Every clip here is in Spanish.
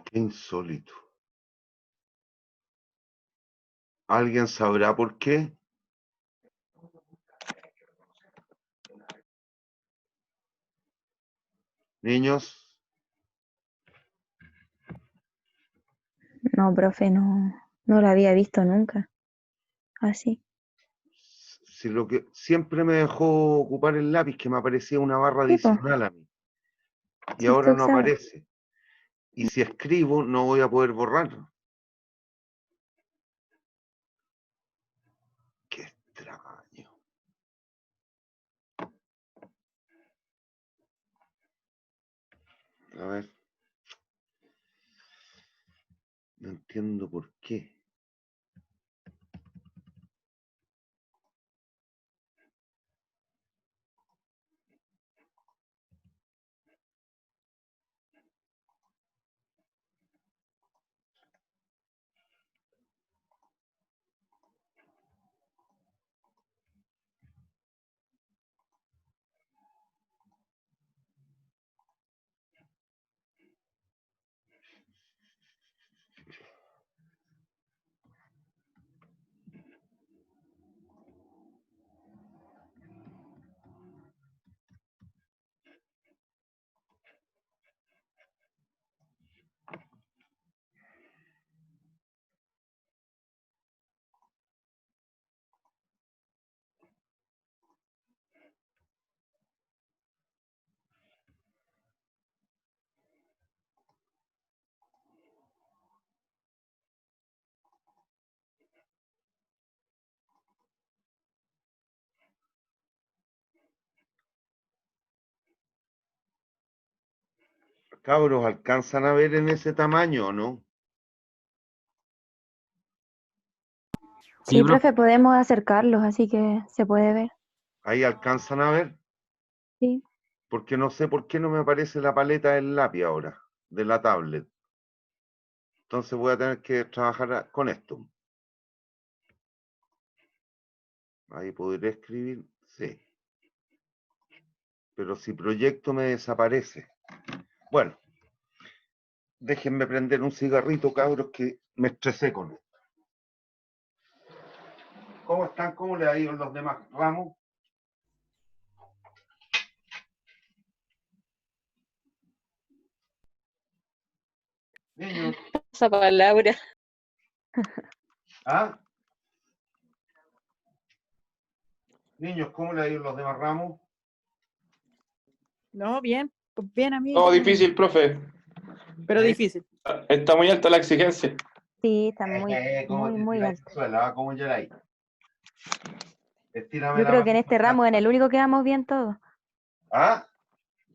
Qué insólito. ¿Alguien sabrá por qué? Niños, No, profe, no lo había visto nunca. Así. si lo que siempre me dejó ocupar el lápiz, que me aparecía una barra Sí, pues, adicional a mí, y sí ahora usted no sabe. aparece. Y si escribo, no voy a poder borrarlo. Qué extraño. A ver, no entiendo por qué. Cabros, ¿alcanzan a ver en ese tamaño o no? Sí, Libro. profe, podemos acercarlos, así que se puede ver. Ahí alcanzan a ver, Sí. porque no sé por qué no me aparece la paleta del lápiz ahora, de la tablet. Entonces voy a tener que trabajar con esto. Ahí podré escribir, sí. Pero si proyecto me desaparece. Bueno, déjenme prender un cigarrito, cabros, que me estresé con esto. ¿Cómo están? ¿Cómo le ha ido los demás ramos? Niños, Esa palabra. ¿ah? Niños, ¿cómo le ha ido los demás ramos? No, bien, pues bien, amigo. No, difícil, profe. Pero difícil. Está muy alta la exigencia. Sí, está muy, ¿Cómo muy, te muy tiráis alto. al suelo? ¿Ah? ¿Cómo llegáis? Estírame Yo la creo que en manito este para ramo, en atrás. el único que vamos bien todos. ¿Ah?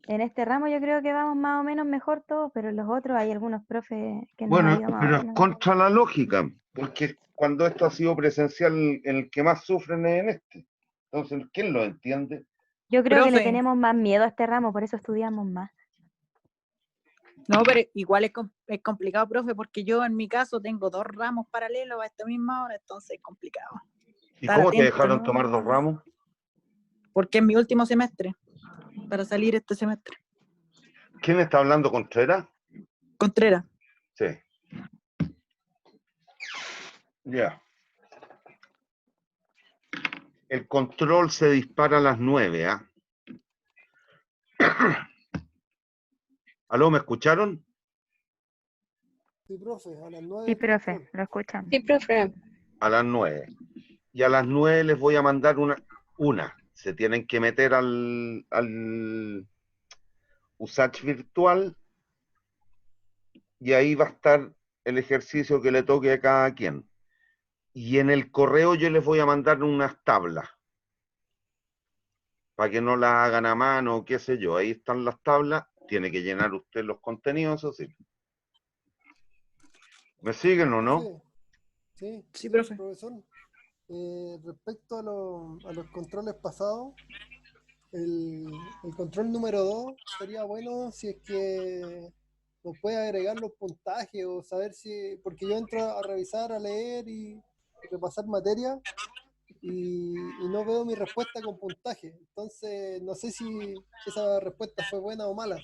En este ramo yo creo que vamos más o menos mejor todos, pero en los otros hay algunos profes que nos ha Bueno, ido más o pero es menos. contra la lógica, porque cuando esto ha sido presencial, en el que más sufren es en este. Entonces, ¿quién lo entiende? Yo creo que le Profe, tenemos más miedo a este ramo, por eso estudiamos más. no, pero igual es complicado, profe, porque yo en mi caso tengo 2 ramos paralelos a esta misma hora, entonces es complicado. ¿Y Estar cómo te atento, dejaron ¿no? tomar 2 ramos? Porque es mi último semestre, para salir este semestre. ¿Quién está hablando, Contreras? Contreras. Sí. Ya. El control se dispara a las 9, ¿ah? ¿Aló, me escucharon? Sí, profe, a las 9 Sí, el profe, control. lo escuchamos. Sí, profe. A las 9. Y a las 9 les voy a mandar una. Se tienen que meter al USACH virtual y ahí va a estar el ejercicio que le toque a cada quien. Y en el correo yo les voy a mandar unas tablas para que no las hagan a mano, qué sé yo. Ahí están las tablas. Tiene que llenar usted los contenidos, eso sí. ¿Me siguen o no? Profe, sí, Sí, profe. profesor. Respecto a los controles pasados, el control número 2 sería bueno si es que nos puede agregar los puntajes o saber si, porque yo entro a revisar, a leer y repasar materia y no veo mi respuesta con puntaje. Entonces, no sé si esa respuesta fue buena o mala.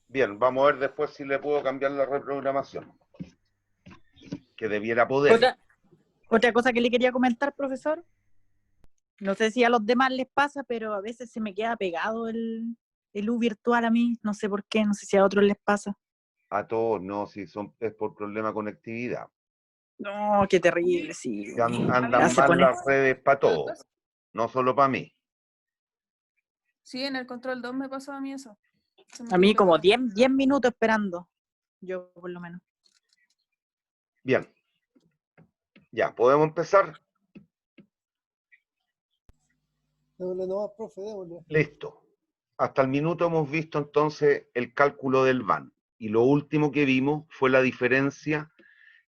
Bien, vamos a ver después si le puedo cambiar la reprogramación. Que debiera poder. Otra cosa que le quería comentar, profesor. No sé si a los demás les pasa, pero a veces se me queda pegado el U virtual a mí. No sé por qué, no sé si a otros les pasa. A todos, no, si es por problema de conectividad. No, qué terrible, sí. Que andan Ya se mal pone. las redes para todos, no solo para mí. Sí, en el control 2 me pasó a mí eso. Se me A mí quedó como pegado. 10 minutos esperando. Yo por lo menos. Bien. Ya, ¿podemos empezar? Démosle nomás, profe, démosle. Listo. Hasta el minuto hemos visto entonces el cálculo del VAN. Y lo último que vimos fue la diferencia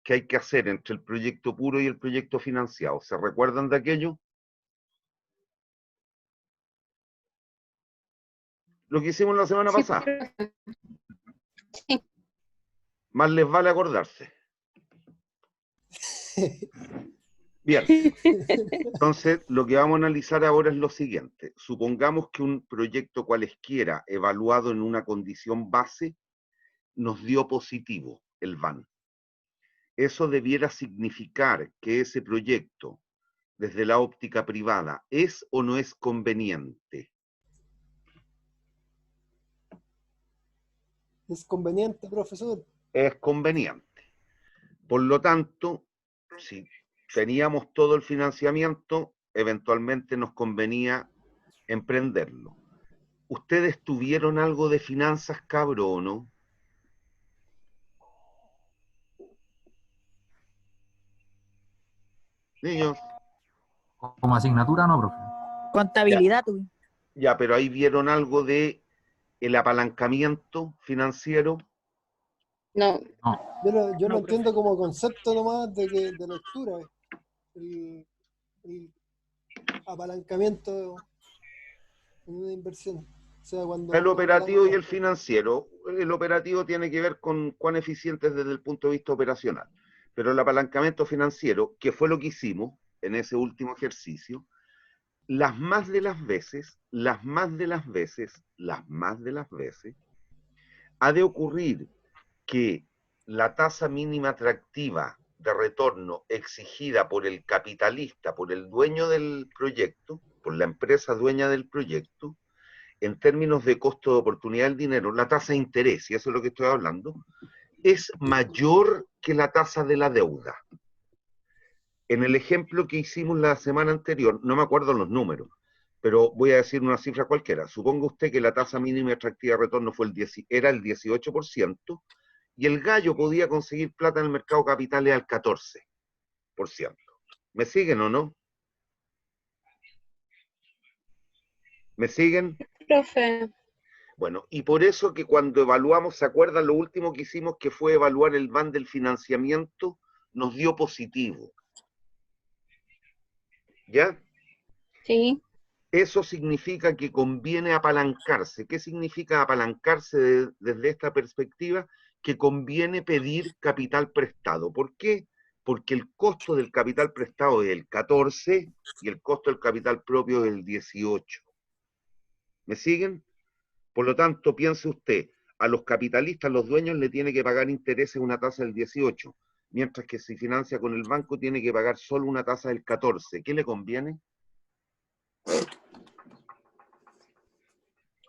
que hay que hacer entre el proyecto puro y el proyecto financiado. ¿Se recuerdan de aquello? Lo que hicimos la semana pasada. Sí. Más les vale acordarse. Bien. Entonces, lo que vamos a analizar ahora es lo siguiente. Supongamos que un proyecto cualesquiera evaluado en una condición base nos dio positivo, el VAN. Eso debiera significar que ese proyecto, desde la óptica privada, ¿es o no es conveniente? Es conveniente, profesor. Es conveniente. Por lo tanto, si teníamos todo el financiamiento, eventualmente nos convenía emprenderlo. ¿Ustedes tuvieron algo de finanzas, cabro, o no? Niños, Como asignatura no, profe. Contabilidad, tú. ya, pero ahí vieron algo de el apalancamiento financiero. No, Yo lo No, profe. entiendo como concepto nomás de lectura. El apalancamiento en una inversión. O sea, cuando El operativo y el apalancamos- financiero. El operativo tiene que ver con cuán eficientes desde el punto de vista operacional. Pero el apalancamiento financiero, que fue lo que hicimos en ese último ejercicio, las más de las veces, ha de ocurrir que la tasa mínima atractiva de retorno exigida por el capitalista, por el dueño del proyecto, por la empresa dueña del proyecto, en términos de costo de oportunidad del dinero, la tasa de interés, y eso es lo que estoy hablando, es mayor que la tasa de la deuda. En el ejemplo que hicimos la semana anterior, no me acuerdo los números, pero voy a decir una cifra cualquiera. Suponga usted que la tasa mínima atractiva de retorno era el 18%, y el gallo podía conseguir plata en el mercado de capitales al 14%. ¿Me siguen o no? ¿Me siguen? profe. Bueno, y por eso que cuando evaluamos, ¿se acuerdan? Lo último que hicimos, que fue evaluar el VAN del financiamiento, nos dio positivo. ¿Ya? Sí, Eso significa que conviene apalancarse. ¿Qué significa apalancarse desde esta perspectiva? Que conviene pedir capital prestado. ¿Por qué? Porque el costo del capital prestado es el 14 y el costo del capital propio es el 18. ¿Me siguen? Por lo tanto, piense usted, a los capitalistas, los dueños, le tiene que pagar intereses una tasa del 18, mientras que si financia con el banco tiene que pagar solo una tasa del 14. ¿Qué le conviene? el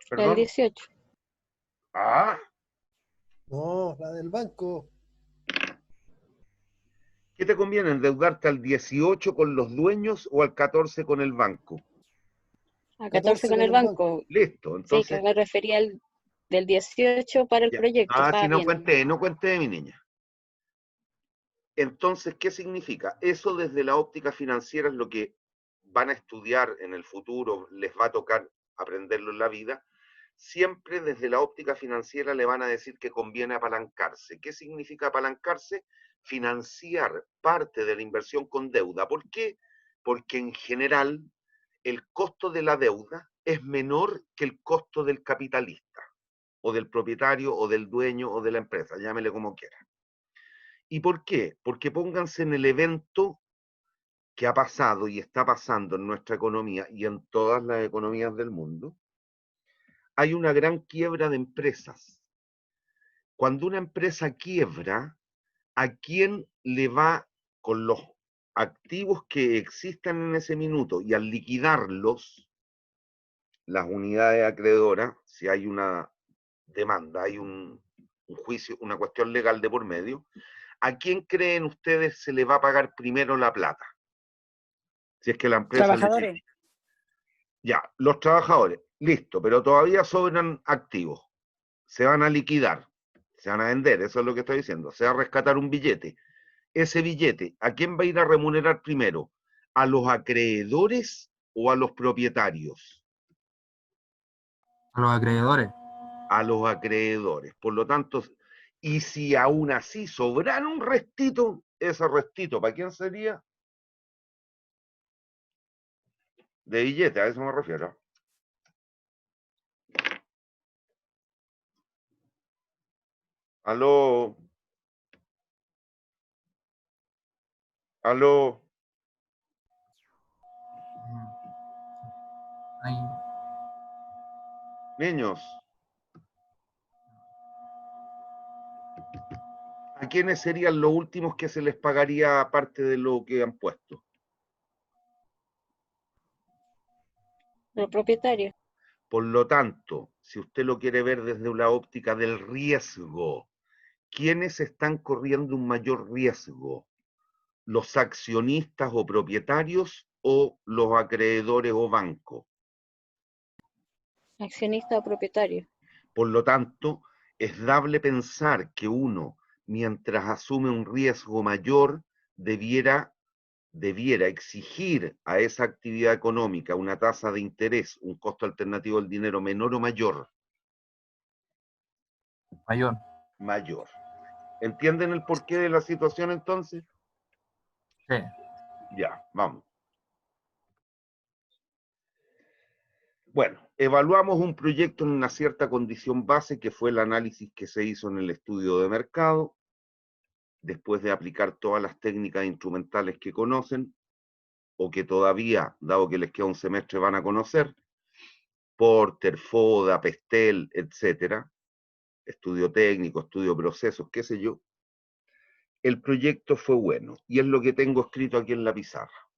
¿Perdón? 18. Ah, No, la del banco. ¿qué te conviene? ¿Endeudarte al 18 con los dueños o al 14 con el banco? A 14 con el banco. Listo, Sí, que entonces, me refería al del 18 para el ya. proyecto. Ah, Estaba si no bien. no cuente, mi niña. Entonces, ¿qué significa? Eso desde la óptica financiera es lo que van a estudiar en el futuro, les va a tocar aprenderlo en la vida. Siempre desde la óptica financiera le van a decir que conviene apalancarse. ¿Qué significa apalancarse? Financiar parte de la inversión con deuda. ¿Por qué? Porque en general el costo de la deuda es menor que el costo del capitalista, o del propietario, o del dueño, o de la empresa, llámele como quiera. ¿Y por qué? Porque pónganse en el evento que ha pasado y está pasando en nuestra economía y en todas las economías del mundo. Hay una gran quiebra de empresas. cuando una empresa quiebra, ¿a quién le va con los activos que existan en ese minuto y al liquidarlos, las unidades acreedoras, si hay una demanda, hay un juicio, una cuestión legal de por medio, ¿a quién creen ustedes se le va a pagar primero la plata? Si es que la empresa... Trabajadores. Ya, los trabajadores, listo, pero todavía sobran activos. Se van a liquidar, se van a vender, eso es lo que estoy diciendo. Se va a rescatar un billete. Ese billete, ¿a quién va a ir a remunerar primero? ¿A los acreedores o a los propietarios? A los acreedores. A los acreedores. Por lo tanto, y si aún así sobrara un restito, ese restito, ¿para quién sería? De billete, a eso me refiero. Aló. Aló. Ahí. Niños. ¿A quiénes serían los últimos que se les pagaría aparte de lo que han puesto? Los propietarios. Por lo tanto, si usted lo quiere ver desde la óptica del riesgo, ¿quiénes están corriendo un mayor riesgo? ¿Los accionistas o propietarios o los acreedores o bancos? Accionista o propietario. Por lo tanto, es dable pensar que uno, mientras asume un riesgo mayor, debiera exigir a esa actividad económica una tasa de interés, un costo alternativo del dinero menor o mayor. Mayor. Mayor. ¿Entienden el porqué de la situación entonces? Sí. Ya, vamos. Bueno, evaluamos un proyecto en una cierta condición base, que fue el análisis que se hizo en el estudio de mercado, después de aplicar todas las técnicas instrumentales que conocen, o que todavía, dado que les queda un semestre, van a conocer, Porter, FODA, Pestel, etcétera, estudio técnico, estudio de procesos, qué sé yo. El proyecto fue bueno, y es lo que tengo escrito aquí en la pizarra.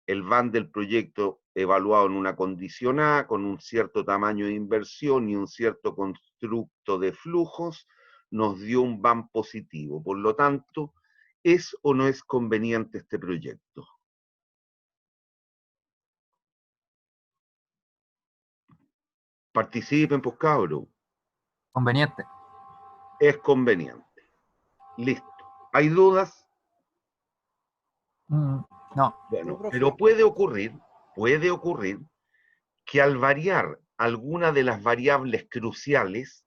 El VAN del proyecto evaluado en una condición A, con un cierto tamaño de inversión y un cierto constructo de flujos, nos dio un VAN positivo. Por lo tanto, ¿es o no es conveniente este proyecto? Participen, pues cabros. Conveniente. Es conveniente. Listo. ¿Hay dudas? No. Bueno, profe. pero puede ocurrir que al variar alguna de las variables cruciales,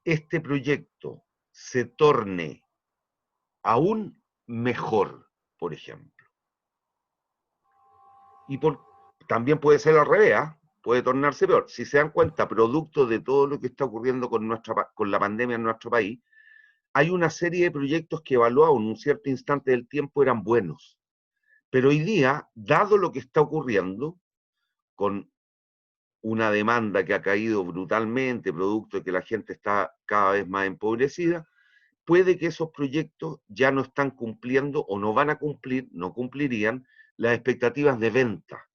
este proyecto se torne aún mejor, por ejemplo. Y también puede ser al revés, ¿eh? Puede tornarse peor. Si se dan cuenta, producto de todo lo que está ocurriendo con la pandemia en nuestro país, hay una serie de proyectos que evaluados en un cierto instante del tiempo eran buenos. Pero hoy día, dado lo que está ocurriendo, con una demanda que ha caído brutalmente, producto de que la gente está cada vez más empobrecida, puede que esos proyectos ya no están cumpliendo o no van a cumplir, no cumplirían las expectativas de venta.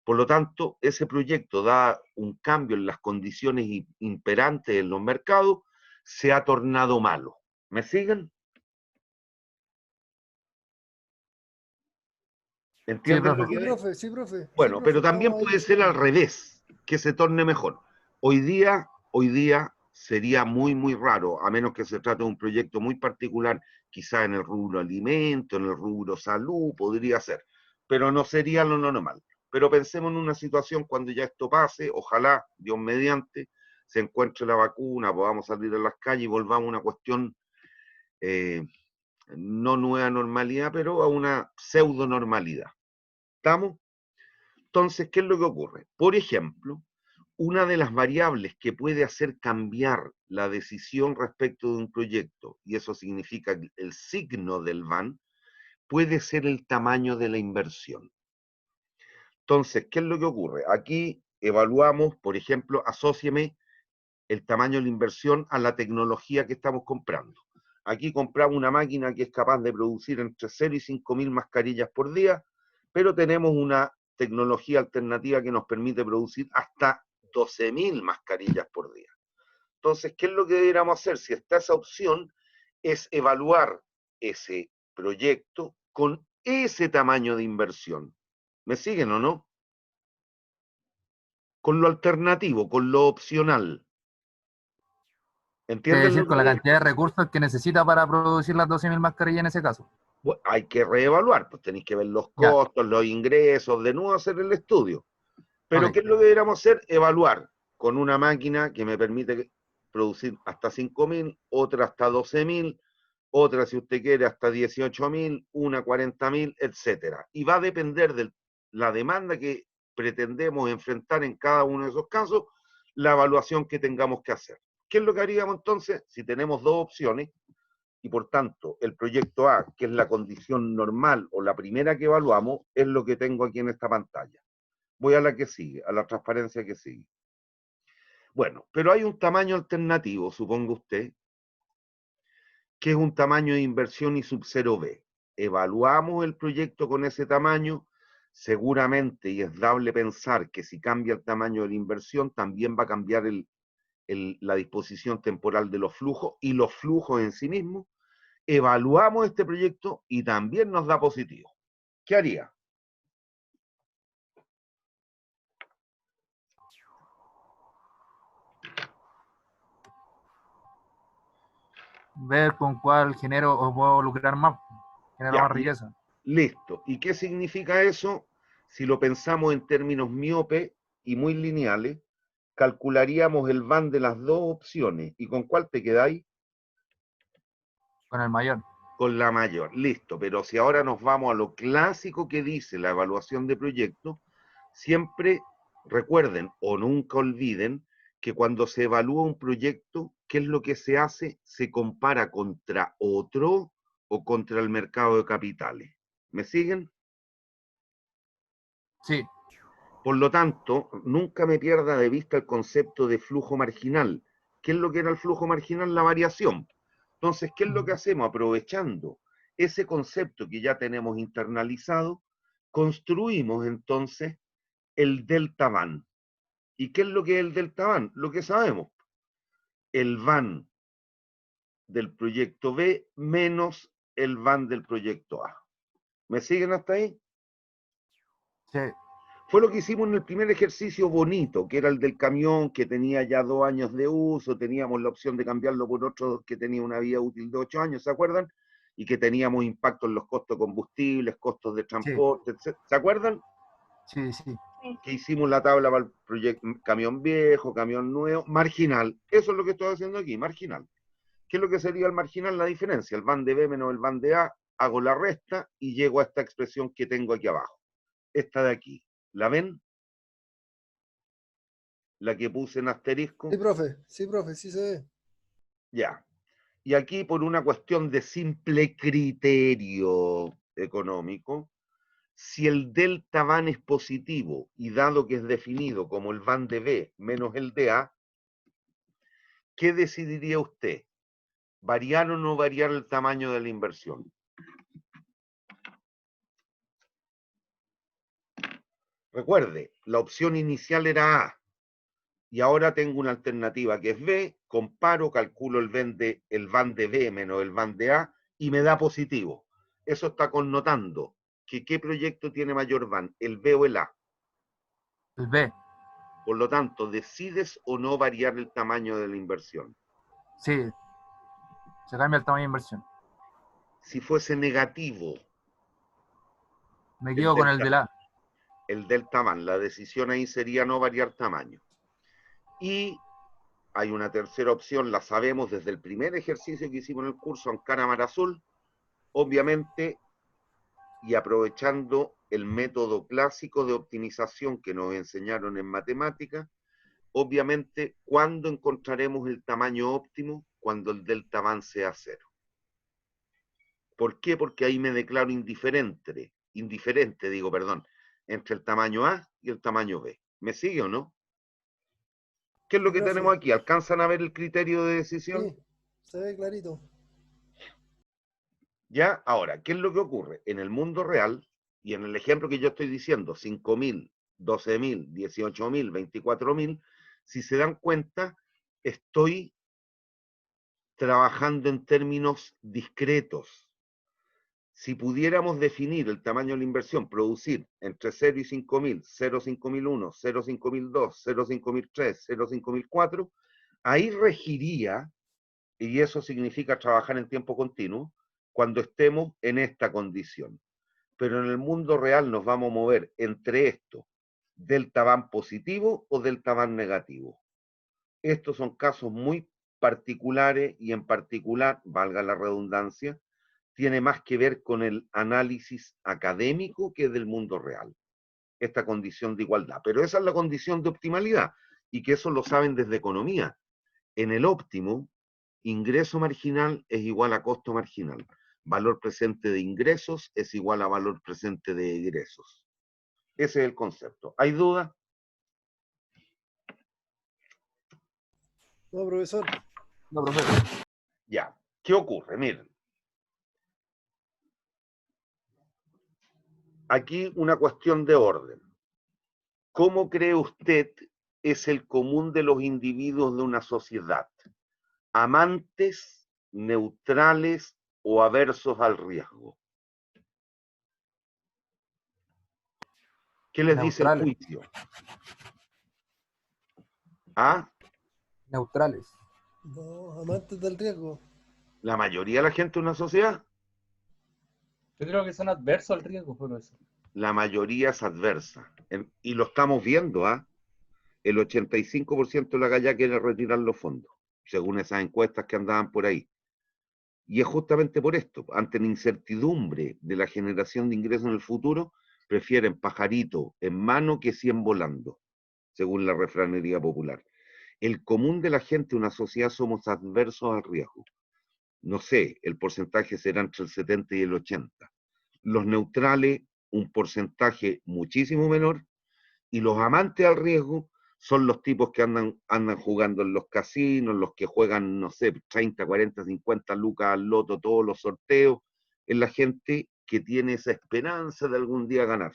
Por lo tanto, ese proyecto da un cambio en las condiciones imperantes en los mercados, se ha tornado malo. ¿Me siguen? ¿Entienden lo profe. que Sí, profe, sí, profe. Bueno, sí, pero profe, también estamos ahí puede ser al siguiendo. revés, que se torne mejor. Hoy día sería muy, muy raro, a menos que se trate de un proyecto muy particular, quizá en el rubro alimento, en el rubro salud, podría ser, pero no sería lo normal. Pero pensemos en una situación cuando ya esto pase, ojalá, Dios mediante, se encuentre la vacuna, podamos salir a las calles y volvamos a una cuestión, no nueva normalidad, pero a una pseudo normalidad. ¿Estamos? Entonces, ¿qué es lo que ocurre? Por ejemplo, una de las variables que puede hacer cambiar la decisión respecto de un proyecto, y eso significa el signo del VAN, puede ser el tamaño de la inversión. Entonces, ¿qué es lo que ocurre? Aquí evaluamos, por ejemplo, asócieme el tamaño de la inversión a la tecnología que estamos comprando. Aquí compramos una máquina que es capaz de producir entre 0 y 5.000 mascarillas por día, pero tenemos una tecnología alternativa que nos permite producir hasta 12.000 mascarillas por día. Entonces, ¿qué es lo que deberíamos hacer? Si está esa opción, es evaluar ese proyecto con ese tamaño de inversión. ¿Me siguen o no? Con lo alternativo, con lo opcional. Es ¿Entienden decir, lo con la que cantidad de recursos que necesita para producir las 12.000 mascarillas en ese caso. Bueno, hay que reevaluar? Pues tenéis que ver los Ya. costos, los ingresos, de nuevo hacer el estudio. Pero Ok. ¿qué es lo que deberíamos hacer? Evaluar con una máquina que me permite producir hasta 5.000, otra hasta 12.000, otra, si usted quiere, hasta 18.000, una 40.000, etcétera. Y va a depender de la demanda que pretendemos enfrentar en cada uno de esos casos, la evaluación que tengamos que hacer. ¿Qué es lo que haríamos entonces? Si tenemos dos opciones, y por tanto el proyecto A, que es la condición normal o la primera que evaluamos, es lo que tengo aquí en esta pantalla. Voy a la que sigue, a la transparencia que sigue. Bueno, pero hay un tamaño alternativo, suponga usted, que es un tamaño de inversión y sub-0 B. Evaluamos el proyecto con ese tamaño, seguramente, y es dable pensar que si cambia el tamaño de la inversión, también va a cambiar la disposición temporal de los flujos y los flujos en sí mismos. Evaluamos este proyecto y también nos da positivo. ¿Qué haría? Ver con cuál genero o puedo lucrar más, genero Ya, más riqueza. listo. ¿Y qué significa eso? Si lo pensamos en términos miope y muy lineales, calcularíamos el van de las dos opciones. ¿Y con cuál te quedáis? Con el mayor. Con la mayor. Listo. Pero si ahora nos vamos a lo clásico que dice la evaluación de proyectos, siempre recuerden o nunca olviden que cuando se evalúa un proyecto, ¿qué es lo que se hace? Se compara contra otro o contra el mercado de capitales. ¿Me siguen? Sí. Por lo tanto, nunca me pierda de vista el concepto de flujo marginal. ¿Qué es lo que era el flujo marginal? La variación. Entonces, ¿qué es lo que hacemos? Aprovechando ese concepto que ya tenemos internalizado, construimos entonces el delta van. ¿Y qué es lo que es el delta van? Lo que sabemos. El van del proyecto B menos el van del proyecto A. ¿Me siguen hasta ahí? Sí. Fue lo que hicimos en el primer ejercicio bonito, que era el del camión que tenía ya 2 años de uso, teníamos la opción de cambiarlo por otro que tenía una vida útil de 8 años, ¿se acuerdan? Y que teníamos impacto en los costos de combustibles, costos de transporte, etc. ¿Se acuerdan? Sí, sí. Que hicimos la tabla para el proyecto camión viejo, camión nuevo, marginal. Eso es lo que estoy haciendo aquí, marginal. ¿Qué es lo que sería el marginal? La diferencia, el van de B menos el van de A, hago la resta y llego a esta expresión que tengo aquí abajo. Esta de aquí. ¿La ven? La que puse en asterisco. Sí, profe, sí se ve. Ya. Y aquí por una cuestión de simple criterio económico, si el delta van es positivo y dado que es definido como el van de B menos el de A, ¿qué decidiría usted? ¿Variar o no variar el tamaño de la inversión? Recuerde, la opción inicial era A y ahora tengo una alternativa que es B, comparo, calculo el van de B menos el van de A y me da positivo. Eso está connotando que ¿qué proyecto tiene mayor van? ¿El B o el A? El B. Por lo tanto, decides o no variar el tamaño de la inversión. Sí. Se cambia el tamaño de inversión. Si fuese negativo Me quedo con el del A. el delta van, la decisión ahí sería no variar tamaño. Y hay una tercera opción, la sabemos desde el primer ejercicio que hicimos en el curso Ankara Mar Azul, obviamente, y aprovechando el método clásico de optimización que nos enseñaron en matemáticas, obviamente, ¿cuándo encontraremos el tamaño óptimo? Cuando el delta van sea 0. ¿Por qué? Porque ahí me declaro indiferente, entre el tamaño A y el tamaño B. ¿Me sigue o no? ¿Qué es lo Sí, que profe. tenemos aquí? ¿Alcanzan a ver el criterio de decisión? Sí, se ve clarito. Ya, ahora, ¿qué es lo que ocurre? En el mundo real, y en el ejemplo que yo estoy diciendo, 5.000, 12.000, 18.000, 24.000, si se dan cuenta, estoy trabajando en términos discretos. Si pudiéramos definir el tamaño de la inversión, producir entre 0 y 5.000, 0, 5.001, 0, 5.002, 0, 5.003, 0, 5.004, ahí regiría, y eso significa trabajar en tiempo continuo, cuando estemos en esta condición. Pero en el mundo real nos vamos a mover entre esto, delta van positivo o delta van negativo. Estos son casos muy particulares y en particular, valga la redundancia, tiene más que ver con el análisis académico que del mundo real, esta condición de igualdad. Pero esa es la condición de optimalidad y que eso lo saben desde economía. En el óptimo, ingreso marginal es igual a costo marginal. Valor presente de ingresos es igual a valor presente de egresos. Ese es el concepto. ¿Hay duda? No, profesor. No, profe. Ya. ¿Qué ocurre? Miren. Aquí una cuestión de orden. ¿Cómo cree usted es el común de los individuos de una sociedad? ¿Amantes, neutrales o aversos al riesgo? ¿Qué les dice el Neutrales. juicio? ¿Ah? Neutrales. No, amantes del riesgo. ¿La mayoría de la gente de una sociedad? Yo creo que son adversos al riesgo, profesor. La mayoría es adversa. Y lo estamos viendo, ¿ah? El 85% de la galla quiere retirar los fondos, según esas encuestas que andaban por ahí. Y es justamente por esto, ante la incertidumbre de la generación de ingresos en el futuro, prefieren pajarito en mano que 100 volando, según la refranería popular. El común de la gente de una sociedad somos adversos al riesgo. No sé, el porcentaje será entre el 70 y el 80. Los neutrales, un porcentaje muchísimo menor, y los amantes al riesgo son los tipos que andan jugando en los casinos, los que juegan, no sé, 30, 40, 50 lucas al loto, todos los sorteos, es la gente que tiene esa esperanza de algún día ganar.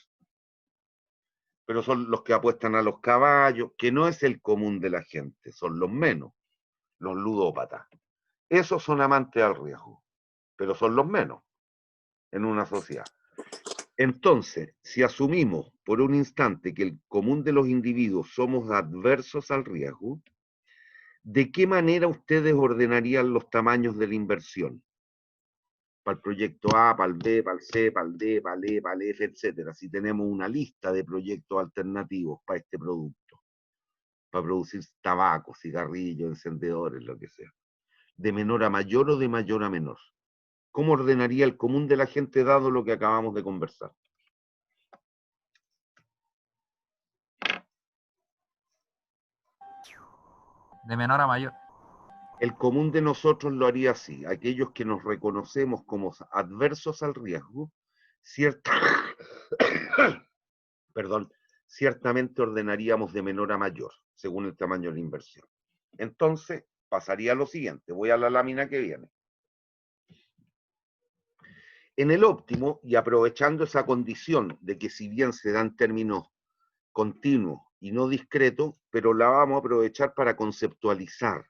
Pero son los que apuestan a los caballos, que no es el común de la gente, son los menos, los ludópatas. Esos son amantes al riesgo, pero son los menos en una sociedad. Entonces, si asumimos por un instante que el común de los individuos somos adversos al riesgo, ¿de qué manera ustedes ordenarían los tamaños de la inversión? Para el proyecto A, para el B, para el C, para el D, para el E, para el F, etcétera. Si tenemos una lista de proyectos alternativos para este producto, para producir tabaco, cigarrillos, encendedores, lo que sea, de menor a mayor o de mayor a menor. ¿Cómo ordenaría el común de la gente dado lo que acabamos de conversar? De menor a mayor. El común de nosotros lo haría así. Aquellos que nos reconocemos como adversos al riesgo, perdón, ciertamente ordenaríamos de menor a mayor, según el tamaño de la inversión. Entonces, pasaría a lo siguiente. Voy a la lámina que viene. En el óptimo, y aprovechando esa condición de que si bien se dan términos continuos y no discretos, pero la vamos a aprovechar para conceptualizar.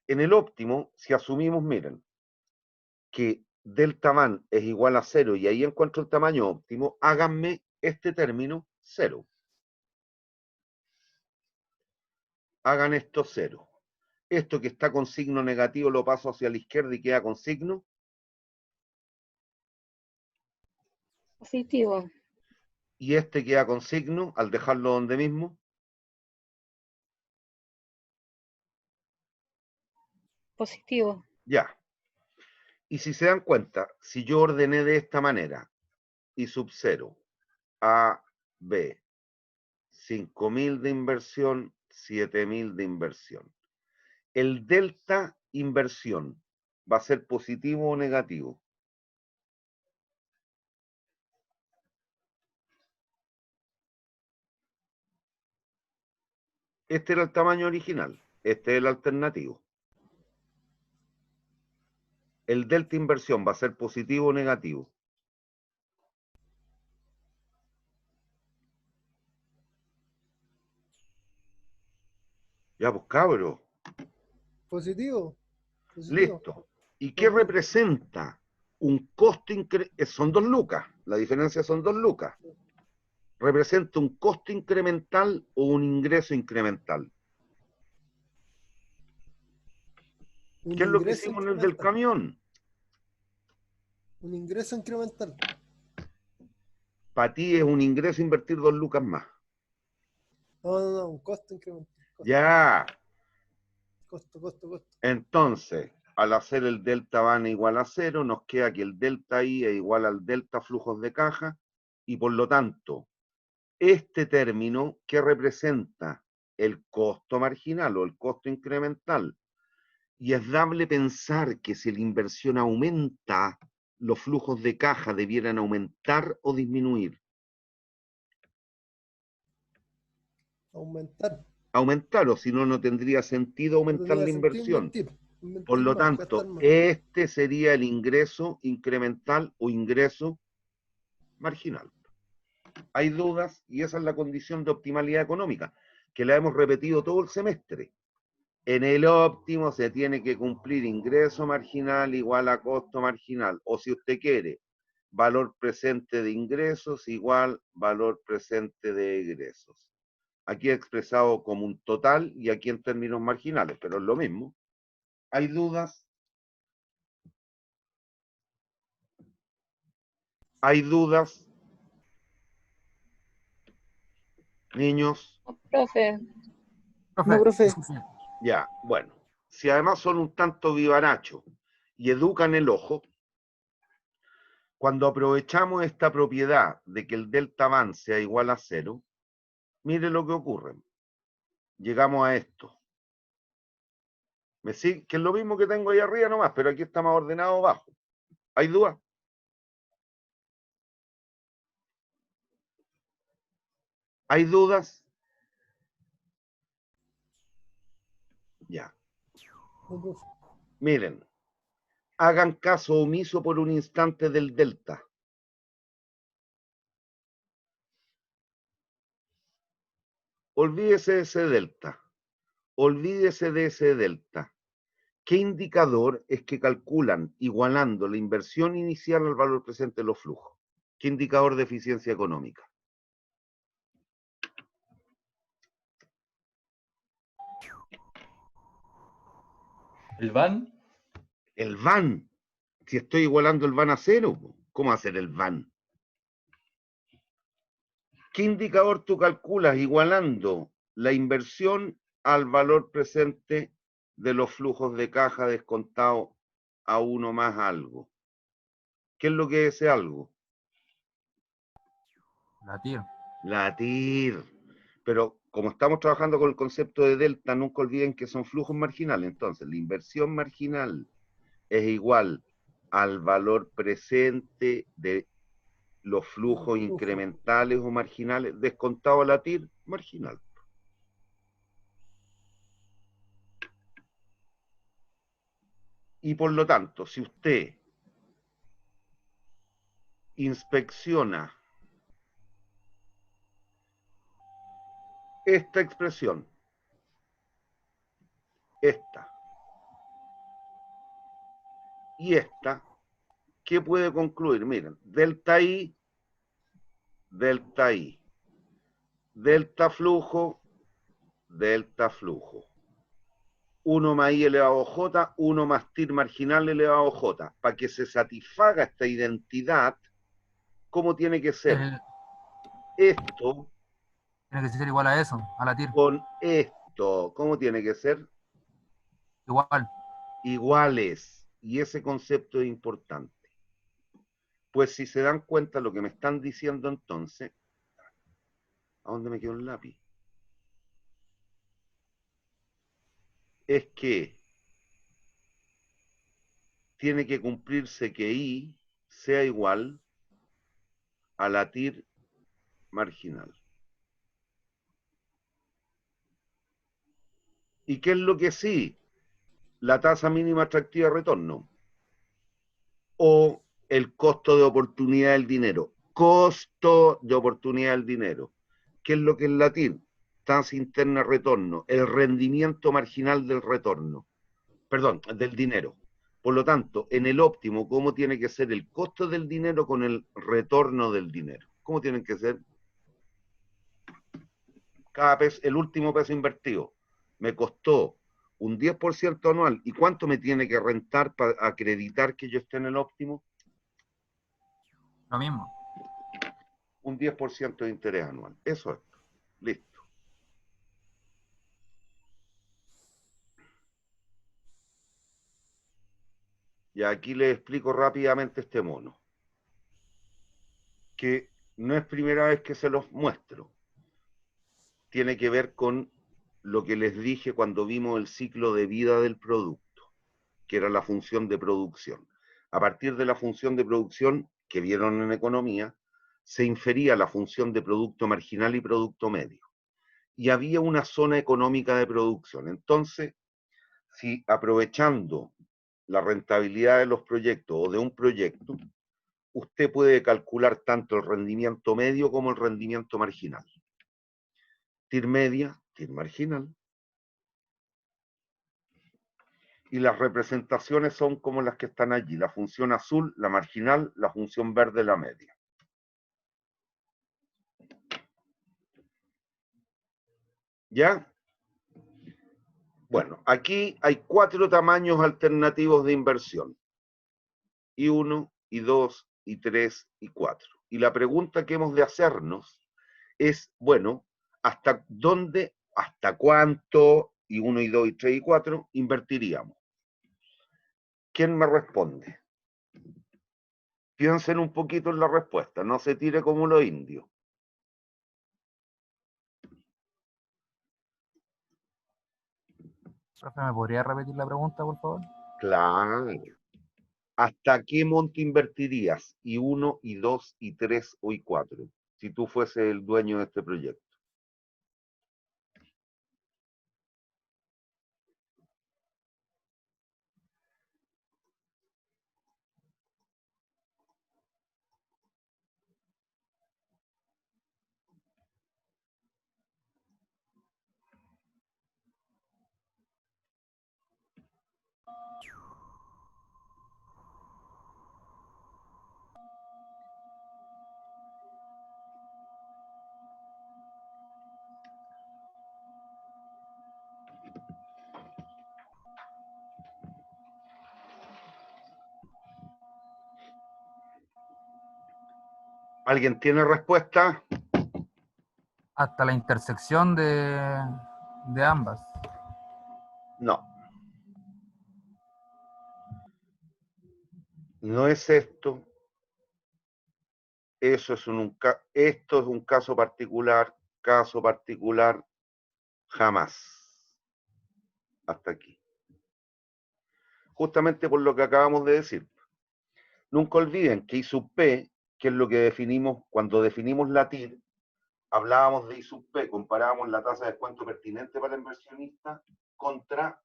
En el óptimo, si asumimos, miren, que delta man es igual a 0 y ahí encuentro el tamaño óptimo, háganme este término 0. Hagan esto 0. Esto que está con signo negativo lo paso hacia la izquierda y queda con signo Positivo. y este queda con signo al dejarlo donde mismo. Positivo. Ya. Y si se dan cuenta, si yo ordené de esta manera, y sub 0, A, B, 5.000 de inversión, 7.000 de inversión. El delta inversión va a ser positivo o negativo. Este era el tamaño original, este es el alternativo. El delta inversión va a ser positivo o negativo. Ya, pues cabro, Positivo. Positivo. listo. ¿Y qué representa un costo incremental? Son 2 lucas, la diferencia son 2 lucas. ¿Representa un costo incremental o un ingreso incremental? Un ¿Qué es lo que ingreso hicimos en el del incremental. camión? Un ingreso incremental. Para ti es un ingreso invertir 2 lucas más. No, un costo incremental. Ya, Costo. entonces, al hacer el delta van igual a 0, nos queda que el delta I es igual al delta flujos de caja, y por lo tanto, este término que representa el costo marginal o el costo incremental, y es dable pensar que si la inversión aumenta, los flujos de caja debieran aumentar o disminuir. Aumentar, o si no, no tendría sentido No aumentar tenía la sentido inversión. invertir Por lo más, tanto, gastar más. este sería el ingreso incremental o ingreso marginal. Hay dudas y esa es la condición de optimalidad económica, que la hemos repetido todo el semestre. En el óptimo se tiene que cumplir ingreso marginal igual a costo marginal, o si usted quiere, valor presente de ingresos igual valor presente de egresos. Aquí expresado como un total y aquí en términos marginales, pero es lo mismo. ¿Hay dudas? ¿Hay dudas? Niños, Profe, Profe, No, profe. disculpe. ya, bueno. Si además son un tanto vivarachos y educan el ojo, cuando aprovechamos esta propiedad de que el delta van sea igual a 0, mire lo que ocurre. Llegamos a esto. ¿Me sigue? Que es lo mismo que tengo ahí arriba nomás, pero aquí está más ordenado abajo. ¿Hay dudas? ¿Hay dudas? Ya. No, profe. Miren, hagan caso omiso por un instante del delta. Olvídese de ese delta. Olvídese de ese delta. ¿Qué indicador es que calculan igualando la inversión inicial al valor presente de los flujos? ¿Qué indicador de eficiencia económica? ¿El van? El VAN. Si estoy igualando el VAN a 0, ¿cómo hacer el VAN? ¿Qué indicador tú calculas igualando la inversión al valor presente de los flujos de caja descontado a uno más algo? ¿Qué es lo que es ese algo? La TIR. La TIR. Pero como estamos trabajando con el concepto de delta, nunca olviden que son flujos marginales. Entonces, la inversión marginal es igual al valor presente de los flujos incrementales o marginales, descontado a la TIR marginal. Y por lo tanto, si usted inspecciona esta expresión, esta y esta, ¿qué puede concluir? Miren, delta I, delta I, delta flujo, delta flujo. 1 más I elevado a J, 1 más TIR marginal elevado a J. Para que se satisfaga esta identidad, ¿cómo tiene que ser? Esto Tiene que ser igual a eso, a la TIR. con esto. ¿Cómo tiene que ser? Igual. Iguales. Y ese concepto es importante. Pues si se dan cuenta lo que me están diciendo entonces, ¿a dónde me quedó el lápiz? Es que tiene que cumplirse que I sea igual a la TIR marginal. ¿Y qué es lo que sí? La tasa mínima atractiva de retorno. O el costo de oportunidad del dinero. Costo de oportunidad del dinero. ¿Qué es lo que es latín? Tasa interna de retorno. El rendimiento marginal del retorno. Perdón, del dinero. Por lo tanto, en el óptimo, ¿cómo tiene que ser el costo del dinero con el retorno del dinero? ¿Cómo tienen que ser? Cada peso, el último peso invertido, me costó un 10% anual. ¿Y cuánto me tiene que rentar para acreditar que yo esté en el óptimo? Lo mismo. Un 10% de interés anual. Eso es. Listo. Y aquí les explico rápidamente este mono, que no es primera vez que se los muestro. Tiene que ver con lo que les dije cuando vimos el ciclo de vida del producto, que era la función de producción. A partir de la función de producción que vieron en economía, se infería la función de producto marginal y producto medio. Y había una zona económica de producción. Entonces, si aprovechando la rentabilidad de los proyectos o de un proyecto, usted puede calcular tanto el rendimiento medio como el rendimiento marginal. TIR media, TIR marginal. Y las representaciones son como las que están allí. La función azul, la marginal, la función verde, la media. ¿Ya? Bueno, aquí hay 4 tamaños alternativos de inversión. I1, I2, I3, I4. Y la pregunta que hemos de hacernos es, bueno, ¿hasta dónde, hasta cuánto, I1, I2, I3, I4, invertiríamos? ¿Quién me responde? Piensen un poquito en la respuesta, no se tire como los indios. Profe, ¿me podría repetir la pregunta, por favor? Claro. ¿Hasta qué monto invertirías? I1, I2, I3 o I4, si tú fueses el dueño de este proyecto. ¿Alguien tiene respuesta? Hasta la intersección de ambas. No. No es esto. Esto es un caso particular, jamás. Hasta aquí. Justamente por lo que acabamos de decir. Nunca olviden que I sub P, que es lo que definimos, cuando definimos la TIR, hablábamos de I sub P, comparábamos la tasa de descuento pertinente para el inversionista contra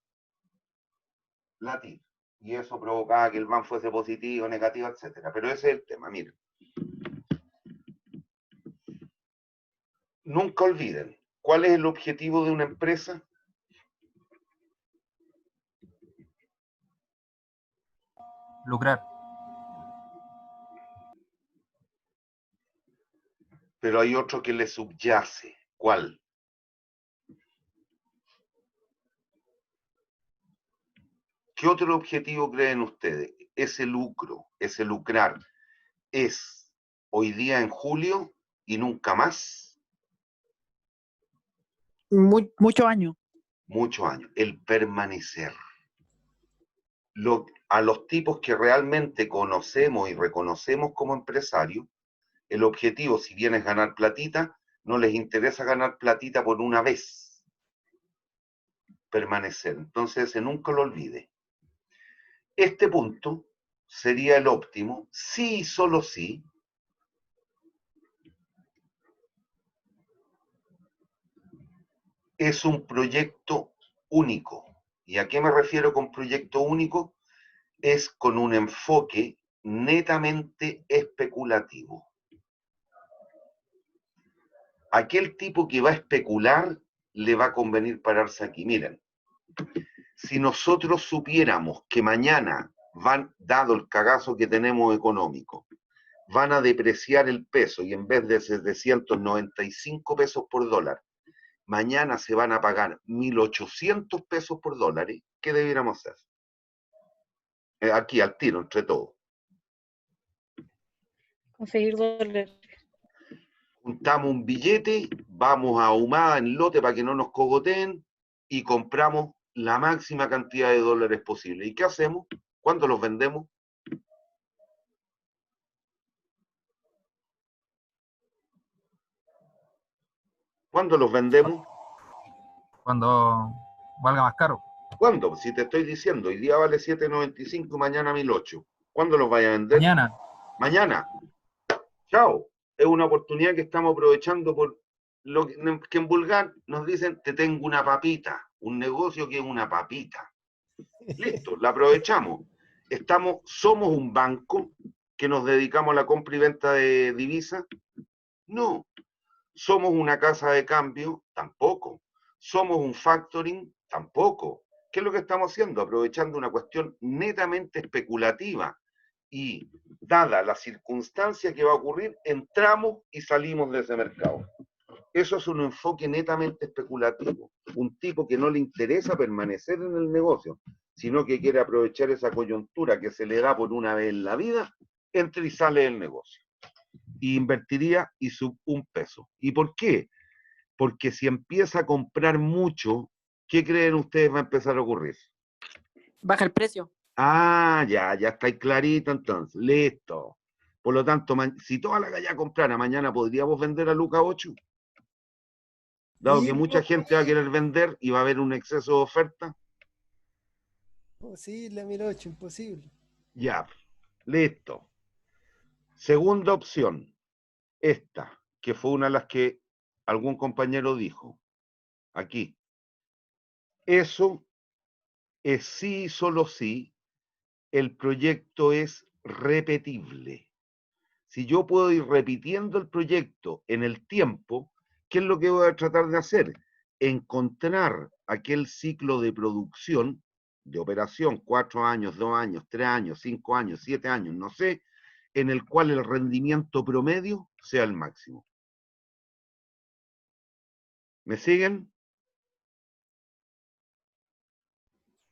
la TIR. Y eso provocaba que el BAN fuese positivo, negativo, etcétera. Pero ese es el tema, miren. Nunca olviden, ¿cuál es el objetivo de una empresa? Lucrar. Pero hay otro que le subyace. ¿Cuál? ¿Qué otro objetivo creen ustedes? Ese lucro, ese lucrar, es hoy día en julio y nunca más. Muchos años. Muchos años. El permanecer. A los tipos que realmente conocemos y reconocemos como empresarios, el objetivo, si bien es ganar platita, no les interesa ganar platita por una vez. Permanecer. Entonces, ese nunca lo olvide. Este punto sería el óptimo, sí y solo sí, es un proyecto único. ¿Y a qué me refiero con proyecto único? Es con un enfoque netamente especulativo. Aquel tipo que va a especular le va a convenir pararse aquí. Miren, si nosotros supiéramos que mañana van, dado el cagazo que tenemos económico, van a depreciar el peso y en vez de 795 pesos por dólar, mañana se van a pagar 1.800 pesos por dólar, ¿qué debiéramos hacer? Aquí al tiro, entre todos. Conseguir dólares. Juntamos un billete, vamos a Ahumada en lote para que no nos cogoteen y compramos la máxima cantidad de dólares posible. ¿Y qué hacemos? ¿Cuándo los vendemos? ¿Cuándo los vendemos? Cuando valga más caro. ¿Cuándo? Si te estoy diciendo, hoy día vale 7.95, mañana 1.008. ¿Cuándo los vaya a vender? Mañana. Mañana. Chao. Es una oportunidad que estamos aprovechando por lo que en vulgar nos dicen, te tengo una papita, un negocio que es una papita. Listo, la aprovechamos. Somos un banco que nos dedicamos a la compra y venta de divisas. No. ¿Somos una casa de cambio? Tampoco. ¿Somos un factoring? Tampoco. ¿Qué es lo que estamos haciendo? Aprovechando una cuestión netamente especulativa. Y dada la circunstancia que va a ocurrir, entramos y salimos de ese mercado. Eso es un enfoque netamente especulativo. Un tipo que no le interesa permanecer en el negocio, sino que quiere aprovechar esa coyuntura que se le da por una vez en la vida, entra y sale del negocio. Y invertiría y sub un peso. ¿Y por qué? Porque si empieza a comprar mucho, ¿qué creen ustedes va a empezar a ocurrir? Baja el precio. Ah, ya estáis clarito entonces. Listo. Por lo tanto, si toda la calle comprara, mañana podríamos vender a Luca 8. Dado Sí, que mucha profe, gente va a querer vender y va a haber un exceso de oferta. imposible, 1.008, imposible. Ya, listo. Segunda opción, esta, que fue una de las que algún compañero dijo. Aquí. Eso es sí, solo sí, el proyecto es repetible. Si yo puedo ir repitiendo el proyecto en el tiempo, ¿qué es lo que voy a tratar de hacer? Encontrar aquel ciclo de producción, de operación, 4 años, 2 años, 3 años, 5 años, 7 años, no sé, en el cual el rendimiento promedio sea el máximo. ¿Me siguen?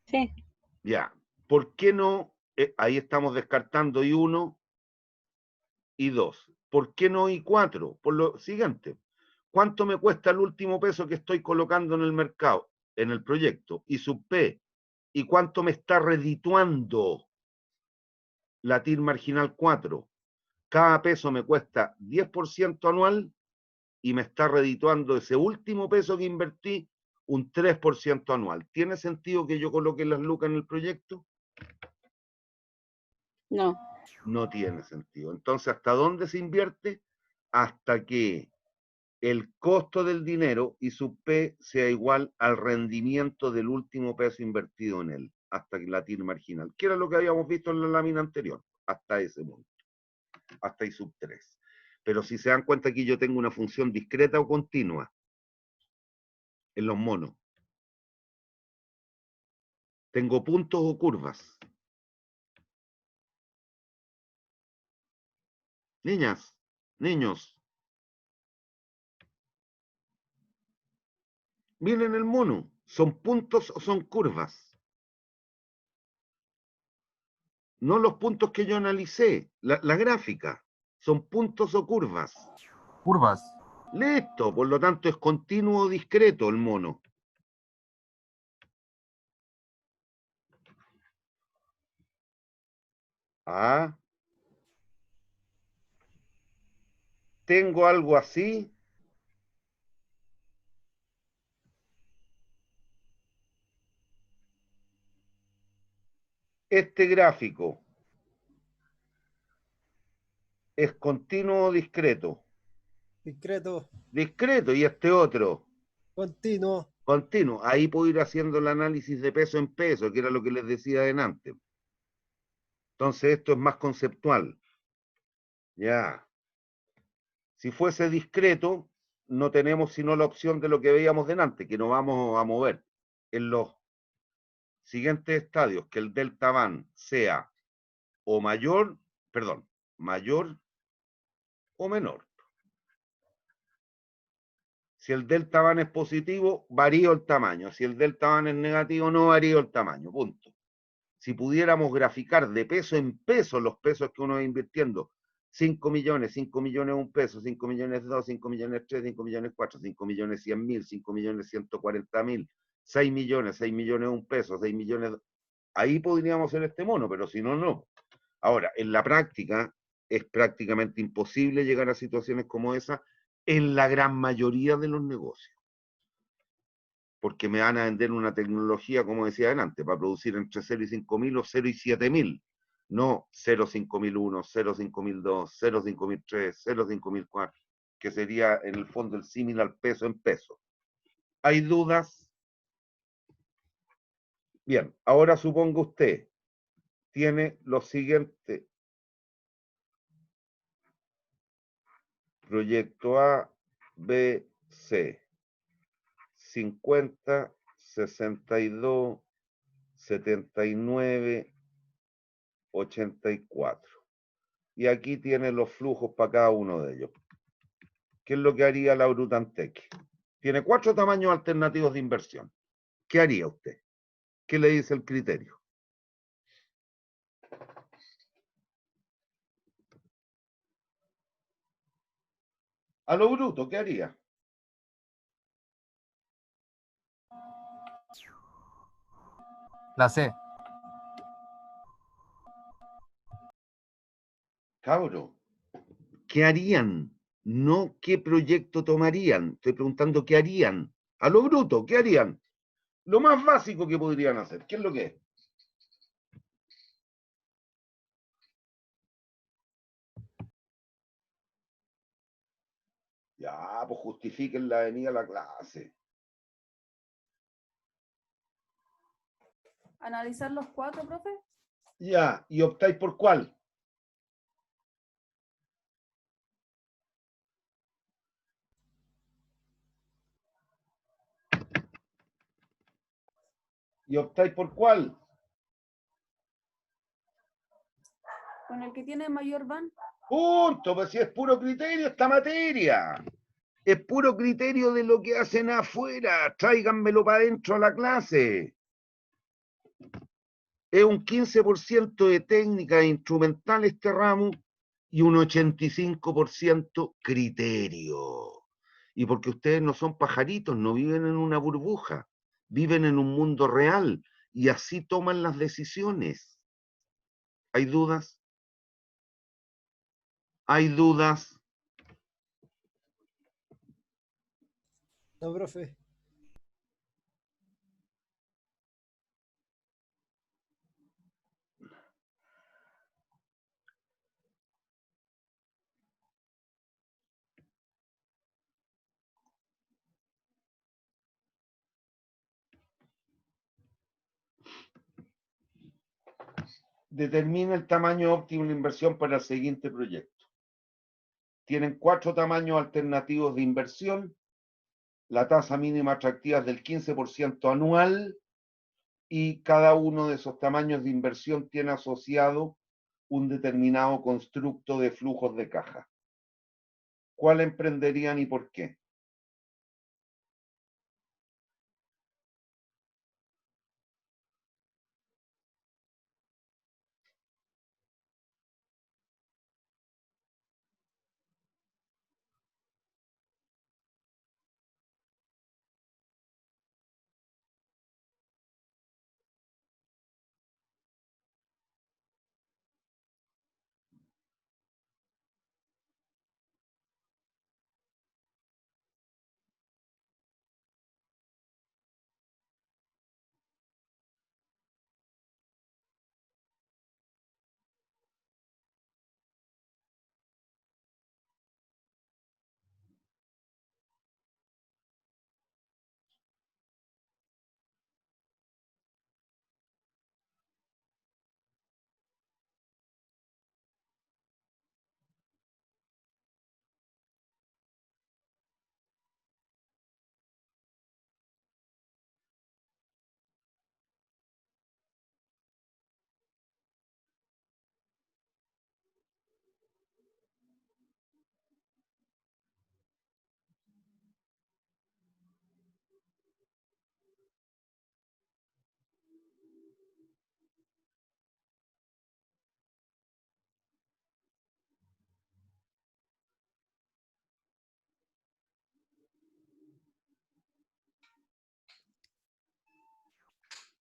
Sí. Ya. ¿Por qué no? Ahí estamos descartando I1 y 2. ¿Por qué no I4? Por lo siguiente. ¿Cuánto me cuesta el último peso que estoy colocando en el mercado, en el proyecto? Y sub P. ¿Y cuánto me está redituando la TIR marginal 4? Cada peso me cuesta 10% anual y me está redituando ese último peso que invertí un 3% anual. ¿Tiene sentido que yo coloque las lucas en el proyecto? No. No tiene sentido. Entonces, ¿hasta dónde se invierte? Hasta que el costo del dinero y su P sea igual al rendimiento del último peso invertido en él, hasta que la TIR marginal, que era lo que habíamos visto en la lámina anterior, hasta ese punto, hasta I sub 3. Pero si se dan cuenta aquí yo tengo una función discreta o continua en los monos. Tengo puntos o curvas. Niñas, niños, miren el mono, ¿son puntos o son curvas? No los puntos que yo analicé, la gráfica, son puntos o curvas. Curvas. Listo, por lo tanto es continuo o discreto el mono. Ah, tengo algo así. Este gráfico es continuo o discreto. Discreto, Discreto, y este otro. continuo. Continuo. Ahí puedo ir haciendo el análisis de peso en peso, que era lo que les decía adelante. Entonces esto es más conceptual. Ya. Si fuese discreto, no tenemos sino la opción de lo que veíamos delante, que nos vamos a mover en los siguientes estadios, que el delta van sea o mayor, perdón, mayor o menor. Si el delta van es positivo, varío el tamaño. Si el delta van es negativo, no varío el tamaño. Punto. Si pudiéramos graficar de peso en peso los pesos que uno va invirtiendo, 5 millones, 5 millones 1 peso, 5 millones 2, 5 millones 3, 5 millones 4, 5 millones 100 mil, 5 millones 140 mil, 6 millones, 6 millones 1 peso, 6 millones... Ahí podríamos hacer este mono, pero si no, no. Ahora, en la práctica es prácticamente imposible llegar a situaciones como esa en la gran mayoría de los negocios. Porque me van a vender una tecnología, como decía antes, para producir entre 0 y 5.000 o 0 y 7.000. No 0.5001, 0.5002, 0.5003, 0.5004, que sería en el fondo el símil al peso en peso. ¿Hay dudas? Bien, ahora supongo usted tiene lo siguiente. Proyecto A, B, C. 50, 62, 79, 84. Y aquí tiene los flujos para cada uno de ellos. ¿Qué es lo que haría la Brutantec? Tiene 4 tamaños alternativos de inversión. ¿Qué haría usted? ¿Qué le dice el criterio? A lo bruto, ¿qué haría? La C. Cabro, ¿qué harían? No qué proyecto tomarían. Estoy preguntando qué harían. A lo bruto, ¿qué harían? Lo más básico que podrían hacer. ¿Qué es lo que es? Ya, pues justifiquen la venida a la clase. Analizar los 4, profe. Ya, ¿y optáis por cuál? ¿Y optáis por cuál? Con el que tiene mayor van. Punto, pues si es puro criterio esta materia. Es puro criterio de lo que hacen afuera. Tráiganmelo para adentro a la clase. Es un 15% de técnica instrumental este ramo y un 85% criterio. Y porque ustedes no son pajaritos, no viven en una burbuja, viven en un mundo real y así toman las decisiones. ¿Hay dudas? ¿Hay dudas? No, profe. Determina el tamaño óptimo de la inversión para el siguiente proyecto. Tienen 4 tamaños alternativos de inversión. La tasa mínima atractiva es del 15% anual y cada uno de esos tamaños de inversión tiene asociado un determinado constructo de flujos de caja. ¿Cuál emprenderían y por qué?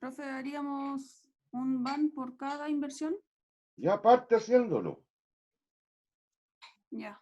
Profe, haríamos un ban por cada inversión. Ya parte haciéndolo. Ya.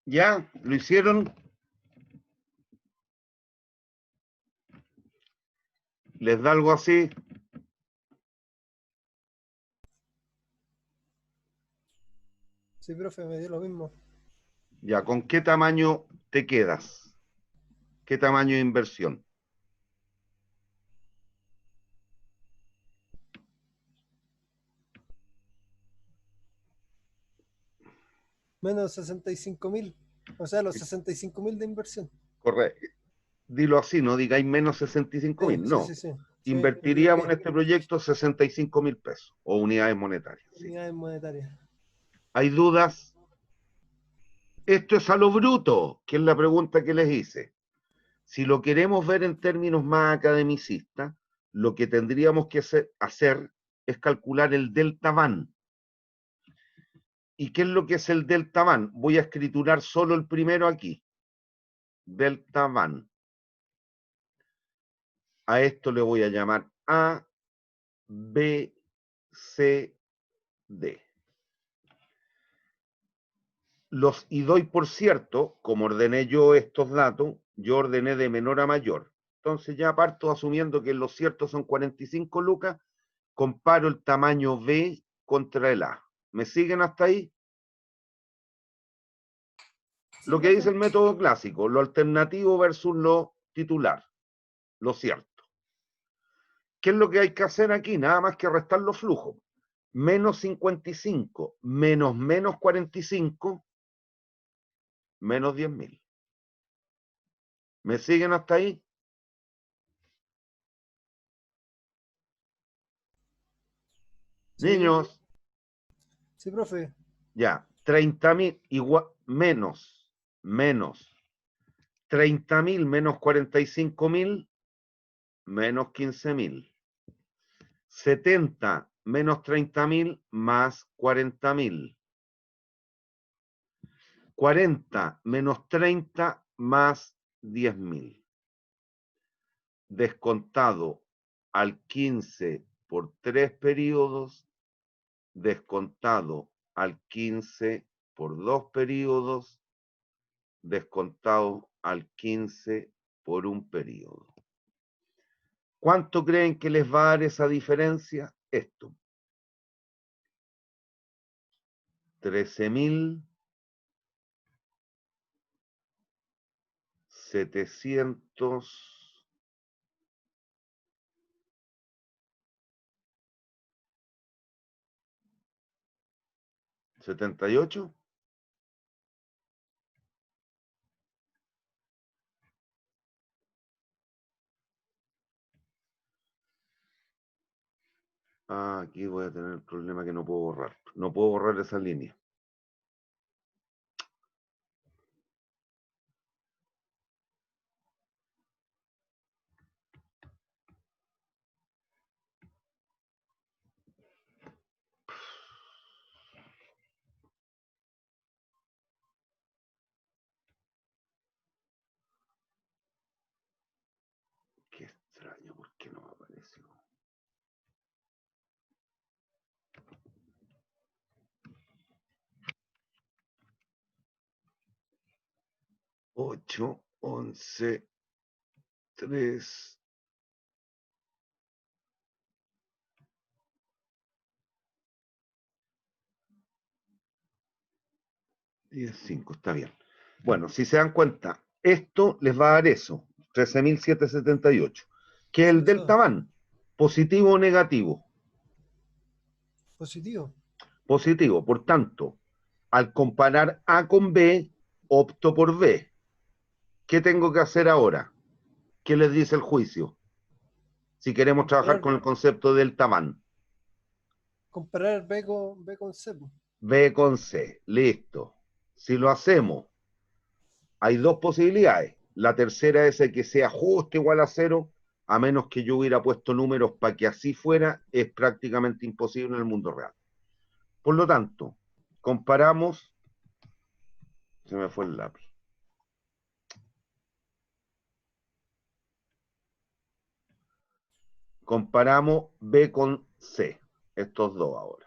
¿Ya? ¿Lo hicieron? ¿Les da algo así? Sí, profe, me dio lo mismo. Ya, ¿con qué tamaño te quedas? ¿Qué tamaño de inversión? Menos 65.000. O sea, los 65.000 de inversión. Correcto. Dilo así, no digáis menos 65.000, Sí, no. sí. Sí, me Invertiríamos en equivoqué. este proyecto 65.000 pesos o unidades monetarias. Sí. Unidades monetarias. ¿Hay dudas? Esto es a lo bruto, que es la pregunta que les hice. Si lo queremos ver en términos más academicistas, lo que tendríamos que hacer es calcular el delta van. ¿Y qué es lo que es el delta van? Voy a escriturar solo el primero aquí. Delta van. A esto le voy a llamar A, B, C, D. Y doy por cierto, como ordené yo estos datos, yo ordené de menor a mayor. Entonces ya parto asumiendo que los ciertos son 45 lucas, comparo el tamaño B contra el A. ¿Me siguen hasta ahí? Sí, Lo que profe. dice el método clásico, lo alternativo versus lo titular, lo cierto. ¿Qué es lo que hay que hacer aquí? Nada más que restar los flujos. Menos 55 menos 45, menos 10.000. ¿Me siguen hasta ahí? Sí, Niños, sí, profe. ya, 30.000 igual, menos 30.000 menos 45.000, menos 15.000. 70 menos 30.000 más 40.000. 40 menos 30 más 10.000. Descontado al 15 por 3 periodos, descontado al 15 por 2 periodos, descontado al 15 por un periodo. ¿Cuánto creen que les va a dar esa diferencia? Esto. 13.778. Aquí voy a tener el problema que no puedo borrar. No puedo borrar esa línea. Qué extraño, ¿por qué no me apareció? Ocho, 11, 3. 10.5, está bien. Bueno, si se dan cuenta, esto les va a dar eso, 13.778. ¿Qué es el delta van? ¿Positivo o negativo? Positivo. Positivo. Por tanto, al comparar A con B, opto por B. ¿Qué tengo que hacer ahora? ¿Qué les dice el juicio? Si queremos trabajar con el concepto del delta van. Comparar B con C. B con C. Listo. Si lo hacemos, hay dos posibilidades. La tercera es que sea justo igual a 0, a menos que yo hubiera puesto números para que así fuera, es prácticamente imposible en el mundo real. Por lo tanto, comparamos, se me fue el lápiz. Comparamos B con C, estos dos ahora.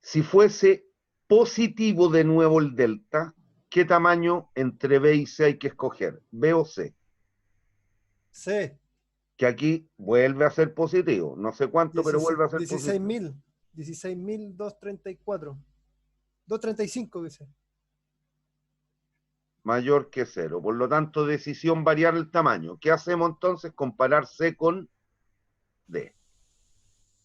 Si fuese positivo de nuevo el delta, ¿qué tamaño entre B y C hay que escoger? ¿B o C? C. Que aquí vuelve a ser positivo. No sé cuánto, pero vuelve a ser positivo. 16.234. 235 dice. Mayor que 0. Por lo tanto, decisión variar el tamaño. ¿Qué hacemos entonces? Comparar C con D.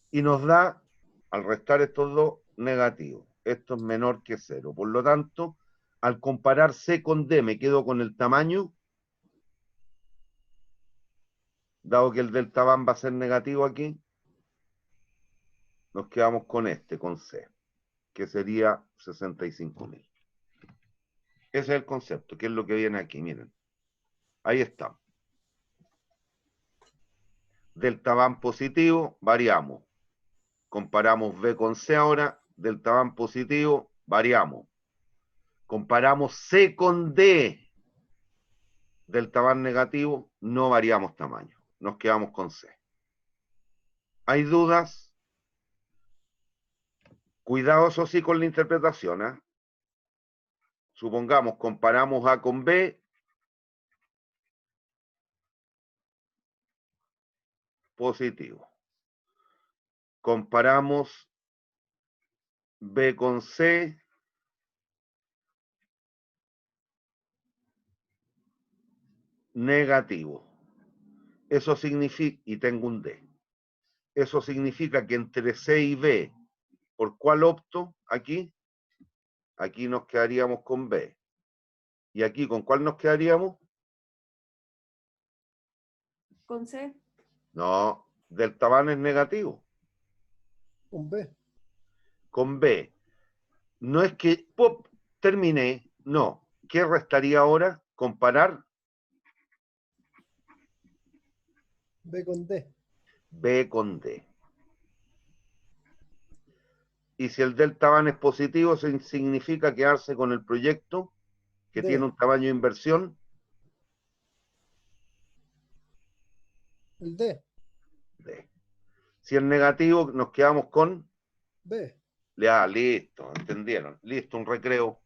Y nos da, al restar estos dos, negativo. Esto es menor que 0. Por lo tanto, al comparar C con D, me quedo con el tamaño. Dado que el delta van va a ser negativo aquí, nos quedamos con este, con C, que sería 65.000. Ese es el concepto, que es lo que viene aquí, miren. Ahí está. Delta van positivo, variamos. Comparamos B con C ahora, delta van positivo, variamos. Comparamos C con D, delta van negativo, no variamos tamaño. Nos quedamos con C. ¿Hay dudas? Cuidado, eso sí, con la interpretación, ¿eh? Supongamos, comparamos A con B, positivo. Comparamos B con C, negativo. Eso significa, y tengo un D. Eso significa que entre C y B, ¿por cuál opto? Aquí. Aquí nos quedaríamos con B. ¿Y aquí con cuál nos quedaríamos? Con C. No, delta van es negativo. Con B. Con B. No es que ¡pop! Terminé. No. ¿Qué restaría ahora? Comparar B con D. B con D. Y si el delta van es positivo, eso significa quedarse con el proyecto que D. tiene un tamaño de inversión. El D. D. Si es negativo, nos quedamos con B. ya, listo, entendieron. Listo, un recreo.